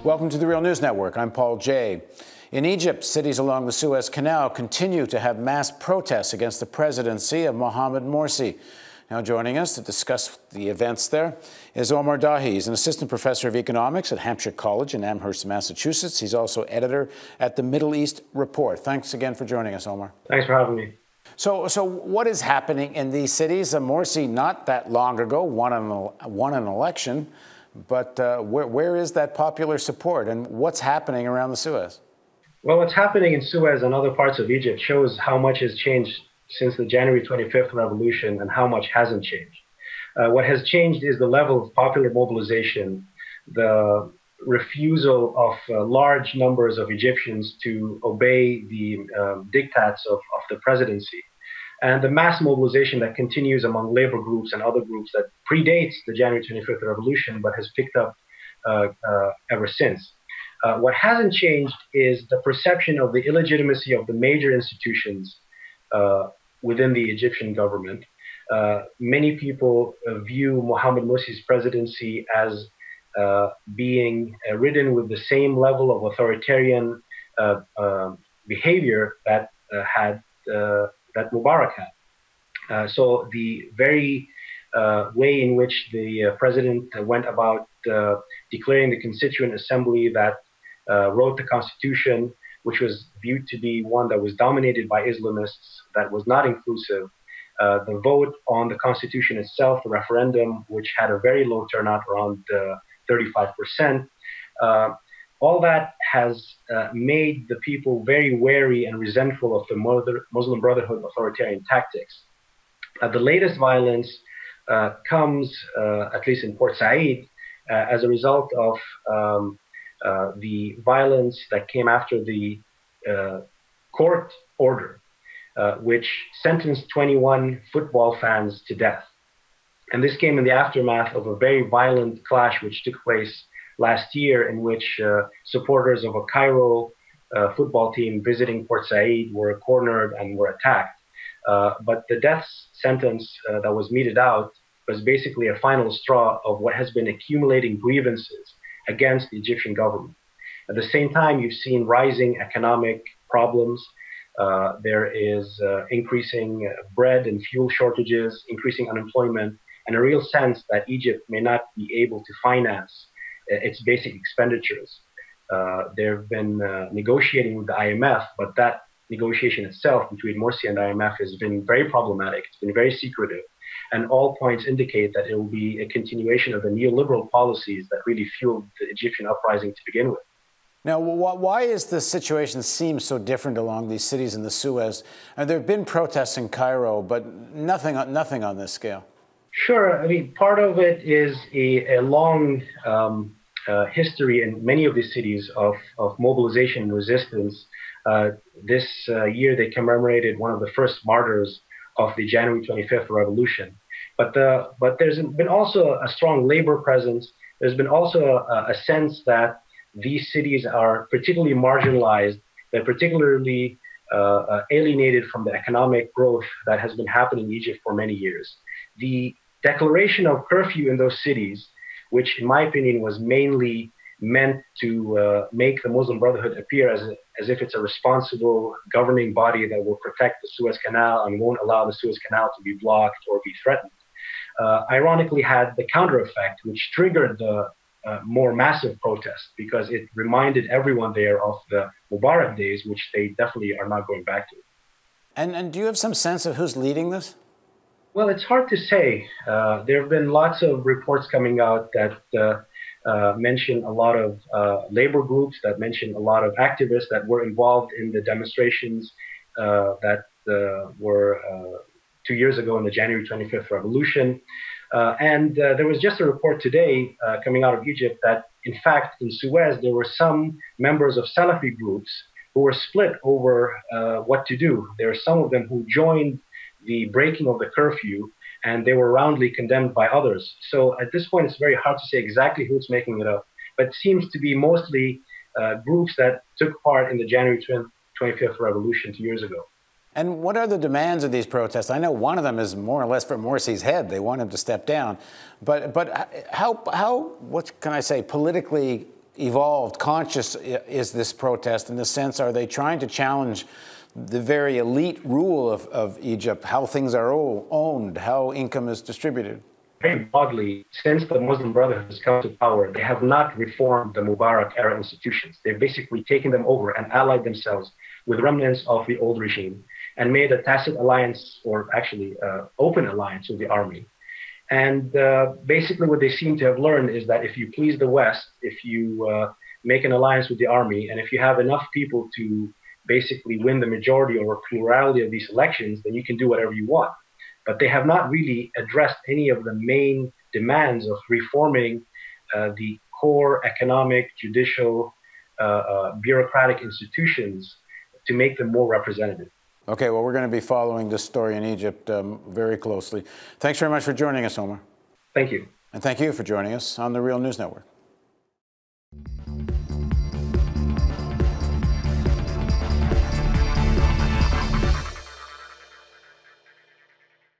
Welcome to the Real News Network. I'm Paul Jay. In Egypt, cities along the Suez Canal continue to have mass protests against the presidency of Mohamed Morsi. Now joining us to discuss the events there is Omar Dahi. He's an assistant professor of economics at Hampshire College in Amherst, Massachusetts. He's also editor at the Middle East Report. Thanks again for joining us, Omar. Thanks for having me. So what is happening in these cities? Morsi, not that long ago, won an election. But where is that popular support, and what's happening around the Suez? Well, what's happening in Suez and other parts of Egypt shows how much has changed since the January 25th revolution and how much hasn't changed. What has changed is the level of popular mobilization, the refusal of large numbers of Egyptians to obey the diktats of the presidency, and the mass mobilization that continues among labor groups and other groups that predates the January 25th revolution but has picked up ever since. What hasn't changed is the perception of the illegitimacy of the major institutions within the Egyptian government. Many people view Mohamed Morsi's presidency as being ridden with the same level of authoritarian behavior that that Mubarak had. So the very way in which the president went about declaring the Constituent Assembly that wrote the Constitution, which was viewed to be one that was dominated by Islamists, that was not inclusive, the vote on the Constitution itself, the referendum, which had a very low turnout, around 35%, all that has made the people very wary and resentful of the Muslim Brotherhood authoritarian tactics. The latest violence comes, at least in Port Said, as a result of the violence that came after the court order, which sentenced 21 football fans to death. And this came in the aftermath of a very violent clash which took place last year, in which supporters of a Cairo football team visiting Port Said were cornered and were attacked. But the death sentence that was meted out was basically a final straw of what has been accumulating grievances against the Egyptian government. At the same time, you've seen rising economic problems. There is increasing bread and fuel shortages, increasing unemployment, and a real sense that Egypt may not be able to finance its basic expenditures. They've been negotiating with the IMF, but that negotiation itself between Morsi and the IMF has been very problematic. It's been very secretive, and all points indicate that it will be a continuation of the neoliberal policies that really fueled the Egyptian uprising to begin with. Now, why is the situation seem so different along these cities in the Suez? And there have been protests in Cairo, but nothing on this scale. Sure. I mean, part of it is a long history in many of these cities of mobilization and resistance. This year, they commemorated one of the first martyrs of the January 25th revolution. But there's been also a strong labor presence. There's been also a sense that these cities are particularly marginalized. They're particularly alienated from the economic growth that has been happening in Egypt for many years. The declaration of curfew in those cities, which in my opinion was mainly meant to make the Muslim Brotherhood appear as if it's a responsible governing body that will protect the Suez Canal and won't allow the Suez Canal to be blocked or be threatened, ironically had the counter effect, which triggered the more massive protest, because it reminded everyone there of the Mubarak days, which they definitely are not going back to. And do you have some sense of who's leading this? Well, it's hard to say. There have been lots of reports coming out that mention a lot of labor groups, that mention a lot of activists that were involved in the demonstrations that were 2 years ago in the January 25th revolution. And there was just a report today coming out of Egypt that, in fact, in Suez, there were some members of Salafi groups who were split over what to do. There are some of them who joined the breaking of the curfew, and they were roundly condemned by others. So at this point, it's very hard to say exactly who's making it up, but it seems to be mostly groups that took part in the January 25th revolution 2 years ago. And what are the demands of these protests? I know one of them is more or less for Morsi's head. They want him to step down. But how what can I say, politically evolved, conscious is this protest? In the sense, are they trying to challenge the very elite rule of Egypt, how things are owned, how income is distributed? Very broadly, since the Muslim Brotherhood has come to power, they have not reformed the Mubarak era institutions. They've basically taken them over and allied themselves with remnants of the old regime and made a tacit alliance, or actually open alliance, with the army. And basically what they seem to have learned is that if you please the West, if you make an alliance with the army, and if you have enough people to basically win the majority or plurality of these elections, then you can do whatever you want. But they have not really addressed any of the main demands of reforming the core economic, judicial, bureaucratic institutions to make them more representative. Okay, well, we're going to be following this story in Egypt very closely. Thanks very much for joining us, Omar. Thank you. And thank you for joining us on the Real News Network.